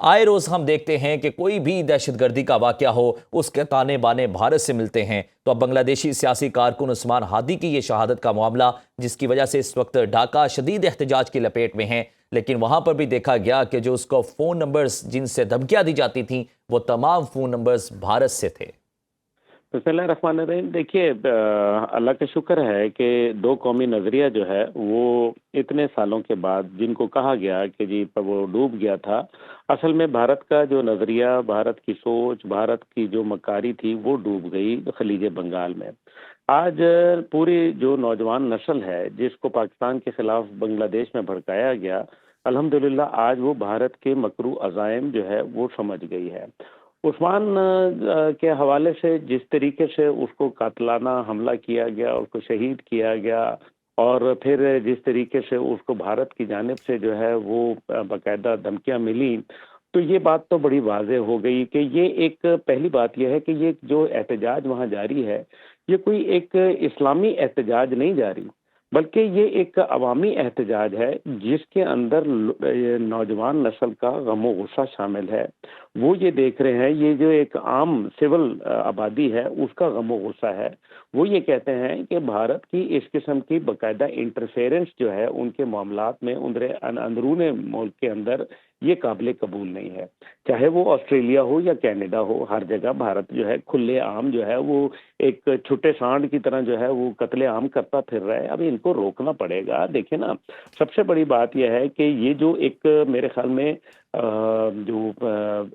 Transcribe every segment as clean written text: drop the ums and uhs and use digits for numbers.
آئے روز ہم دیکھتے ہیں کہ کوئی بھی دہشت گردی کا واقعہ ہو اس کے تانے بانے بھارت سے ملتے ہیں۔ تو اب بنگلہ دیشی سیاسی کارکن عثمان ہادی کی یہ شہادت کا معاملہ، جس کی وجہ سے اس وقت ڈھاکہ شدید احتجاج کی لپیٹ میں ہیں، لیکن وہاں پر بھی دیکھا گیا کہ جو اس کو فون نمبرز جن سے دھمکیاں دی جاتی تھیں وہ تمام فون نمبرز بھارت سے تھے۔ بسم اللہ الرحمن الرحیم۔ دیکھیے، اللہ کا شکر ہے کہ دو قومی نظریہ جو ہے وہ اتنے سالوں کے بعد، جن کو کہا گیا کہ جی وہ ڈوب گیا تھا، اصل میں بھارت کا جو نظریہ، بھارت کی سوچ، بھارت کی جو مکاری تھی وہ ڈوب گئی خلیج بنگال میں۔ آج پوری جو نوجوان نسل ہے جس کو پاکستان کے خلاف بنگلہ دیش میں بھڑکایا گیا، الحمدللہ آج وہ بھارت کے مکرو عزائم جو ہے وہ سمجھ گئی ہے۔ عثمان کے حوالے سے جس طریقے سے اس کو قاتلانہ حملہ کیا گیا، اس کو شہید کیا گیا، اور پھر جس طریقے سے اس کو بھارت کی جانب سے جو ہے وہ باقاعدہ دھمکیاں ملی، تو یہ بات تو بڑی واضح ہو گئی کہ یہ ایک پہلی بات یہ ہے کہ یہ جو احتجاج وہاں جاری ہے، یہ کوئی ایک اسلامی احتجاج نہیں جاری، بلکہ یہ ایک عوامی احتجاج ہے جس کے اندر نوجوان نسل کا غم و غصہ شامل ہے۔ وہ یہ دیکھ رہے ہیں، یہ جو ایک عام سول آبادی ہے اس کا غم و غصہ ہے۔ وہ یہ کہتے ہیں کہ بھارت کی اس قسم کی باقاعدہ انٹرفیرنس جو ہے ان کے معاملات میں، اندرون ملک کے اندر، یہ قابل قبول نہیں ہے۔ چاہے وہ آسٹریلیا ہو یا کینیڈا ہو، ہر جگہ بھارت جو ہے کھلے عام جو ہے وہ ایک چھوٹے سانڈ کی طرح جو ہے وہ قتل عام کرتا پھر رہا ہے۔ اب ان کو روکنا پڑے گا۔ دیکھیں نا، سب سے بڑی بات یہ ہے کہ یہ جو ایک میرے خیال میں جو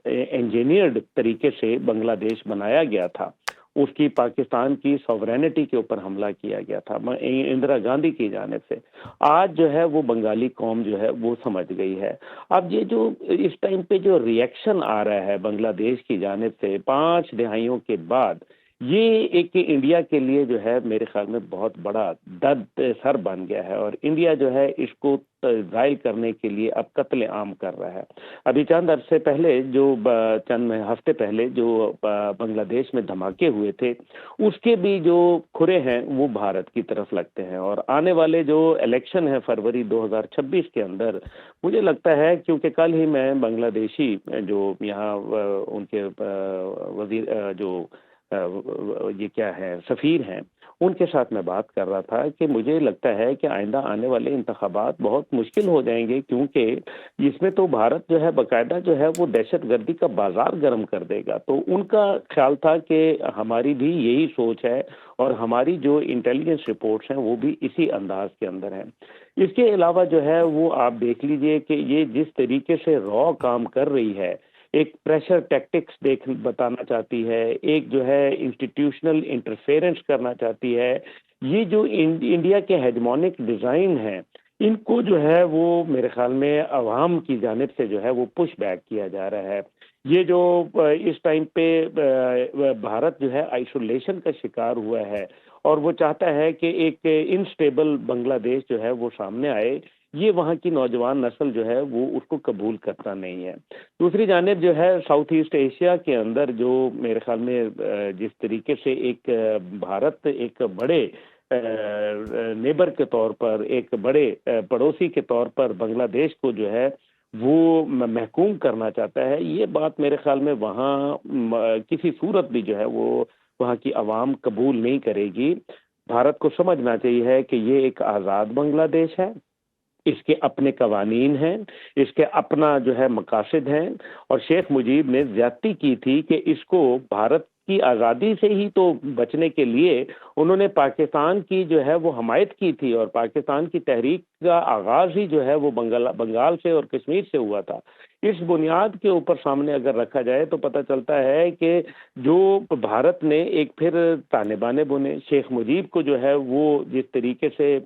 انجینئرڈ طریقے سے بنگلہ دیش بنایا گیا تھا، اس کی پاکستان کی سوورینٹی کے اوپر حملہ کیا گیا تھا اندرا گاندھی کی جانب سے، آج جو ہے وہ بنگالی قوم جو ہے وہ سمجھ گئی ہے۔ اب یہ جو اس ٹائم پہ جو ریئیکشن آ رہا ہے بنگلہ دیش کی جانب سے 5 دہائیوں کے بعد، یہ ایک انڈیا کے لیے جو ہے میرے خیال میں بہت بڑا درد سر بن گیا ہے، اور انڈیا جو ہے اس کو زائل کرنے کے لیے اب قتل عام کر رہا ہے۔ ابھی چند عرصے پہلے، چند ہفتے پہلے جو بنگلہ دیش میں دھماکے ہوئے تھے، اس کے بھی جو کھرے ہیں وہ بھارت کی طرف لگتے ہیں، اور آنے والے جو الیکشن ہے فروری 2026 کے اندر، مجھے لگتا ہے، کیونکہ کل ہی میں بنگلہ دیشی جو یہاں ان کے وزیر جو یہ کیا ہے سفیر ہیں، ان کے ساتھ میں بات کر رہا تھا کہ مجھے لگتا ہے کہ آئندہ آنے والے انتخابات بہت مشکل ہو جائیں گے، کیونکہ اس میں تو بھارت جو ہے باقاعدہ جو ہے وہ دہشت گردی کا بازار گرم کر دے گا۔ تو ان کا خیال تھا کہ ہماری بھی یہی سوچ ہے، اور ہماری جو انٹیلیجنس رپورٹس ہیں وہ بھی اسی انداز کے اندر ہیں۔ اس کے علاوہ جو ہے وہ آپ دیکھ لیجئے کہ یہ جس طریقے سے را کام کر رہی ہے، ایک پریشر ٹیکٹکس بتانا چاہتی ہے، ایک جو ہے انسٹیٹیوشنل انٹرفیرنس کرنا چاہتی ہے، یہ جو انڈیا کے ہیجمونک ڈیزائن ہیں، ان کو جو ہے وہ میرے خیال میں عوام کی جانب سے جو ہے وہ پش بیک کیا جا رہا ہے۔ یہ جو اس ٹائم پہ بھارت جو ہے آئسولیشن کا شکار ہوا ہے، اور وہ چاہتا ہے کہ ایک انسٹیبل بنگلہ دیش جو ہے وہ سامنے آئے، یہ وہاں کی نوجوان نسل جو ہے وہ اس کو قبول کرتا نہیں ہے۔ دوسری جانب جو ہے ساؤتھ ایسٹ ایشیا کے اندر جو میرے خیال میں جس طریقے سے ایک بھارت ایک بڑے نیبر کے طور پر، ایک بڑے پڑوسی کے طور پر بنگلہ دیش کو جو ہے وہ محکوم کرنا چاہتا ہے، یہ بات میرے خیال میں وہاں کسی صورت بھی جو ہے وہ وہاں کی عوام قبول نہیں کرے گی۔ بھارت کو سمجھنا چاہیے کہ یہ ایک آزاد بنگلہ دیش ہے، اس کے اپنے قوانین ہیں، اس کے اپنا جو ہے مقاصد ہیں، اور شیخ مجیب نے زیادتی کی تھی کہ اس کو بھارت کی آزادی سے ہی تو بچنے کے لیے انہوں نے پاکستان کی جو ہے وہ حمایت کی تھی، اور پاکستان کی تحریک کا آغاز ہی جو ہے وہ بنگال سے اور کشمیر سے ہوا تھا۔ اس بنیاد کے اوپر سامنے اگر رکھا جائے تو پتہ چلتا ہے کہ جو بھارت نے ایک پھر تانے بانے بنے، شیخ مجیب کو جو ہے وہ جس طریقے سے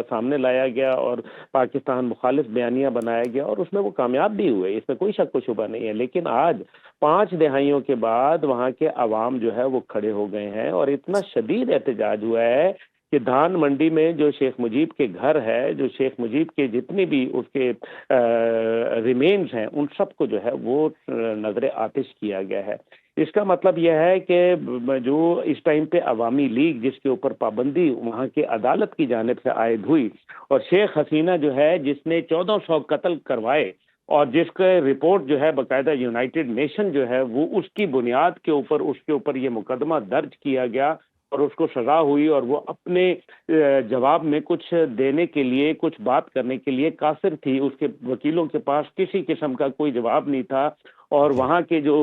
سامنے لایا گیا اور پاکستان مخالف بیانیہ بنایا گیا، اور اس میں وہ کامیاب بھی ہوئے، اس میں کوئی شک و شبہ نہیں ہے، لیکن آج 5 دہائیوں کے بعد وہاں کے عوام جو ہے وہ کھڑے ہو گئے ہیں، اور اتنا شدید احتجاج ہوا ہے کہ دھان منڈی میں جو شیخ مجیب کے گھر ہے، جو شیخ مجیب کے جتنی بھی اس کے ریمینز ہیں، ان سب کو جو ہے وہ نظر آتش کیا گیا ہے۔ اس کا مطلب یہ ہے کہ جو اس ٹائم پہ عوامی لیگ جس کے اوپر پابندی وہاں کی عدالت کی جانب سے عائد ہوئی، اور شیخ حسینہ جو ہے جس نے 1400 قتل کروائے، اور جس کا رپورٹ جو ہے باقاعدہ یونائٹڈ نیشن جو ہے وہ اس کی بنیاد کے اوپر یہ مقدمہ درج کیا گیا اور اس کو سزا ہوئی، اور وہ اپنے جواب میں کچھ دینے کے لیے، کچھ بات کرنے کے لیے قاصر تھی، اس کے وکیلوں کے پاس کسی قسم کا کوئی جواب نہیں تھا، اور وہاں کے جو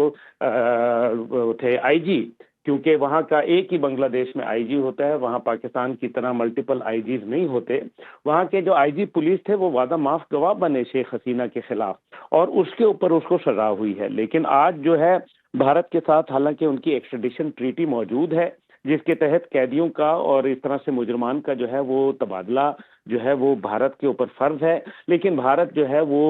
تھے آئی جی، کیونکہ وہاں کا ایک ہی بنگلہ دیش میں آئی جی ہوتا ہے، وہاں پاکستان کی طرح ملٹیپل آئی جیز نہیں ہوتے، وہاں کے جو آئی جی پولیس تھے وہ وعدہ معاف گواہ بنے شیخ حسینہ کے خلاف، اور اس کے اوپر اس کو سزا ہوئی ہے۔ لیکن آج جو ہے بھارت کے ساتھ حالانکہ ان کی ایکسٹریڈیشن ٹریٹی موجود ہے، جس کے تحت قیدیوں کا اور اس طرح سے مجرمان کا جو ہے وہ تبادلہ جو ہے وہ بھارت کے اوپر فرض ہے، لیکن بھارت جو ہے وہ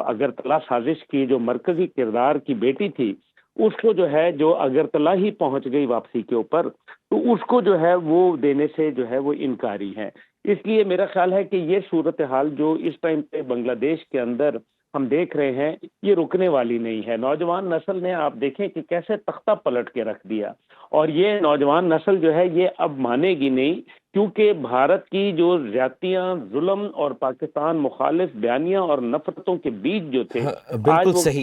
اگرتلا سازش کی جو مرکزی کردار کی بیٹی تھی، اس کو جو ہے جو اگرتلا ہی پہنچ گئی واپسی کے اوپر، تو اس کو جو ہے وہ دینے سے جو ہے وہ انکاری ہے۔ اس لیے میرا خیال ہے کہ یہ صورتحال جو اس ٹائم پہ بنگلہ دیش کے اندر ہم دیکھ رہے ہیں، یہ رکنے والی نہیں ہے۔ نوجوان نسل نے آپ دیکھیں کہ کیسے تختہ پلٹ کے رکھ دیا، اور یہ نوجوان نسل جو ہے یہ اب مانے گی نہیں، کیونکہ بھارت کی جو زیادتیاں، ظلم اور پاکستان مخالف بیانیاں اور نفرتوں کے بیج جو تھے، ہاں، آج بالکل وہ صحیح۔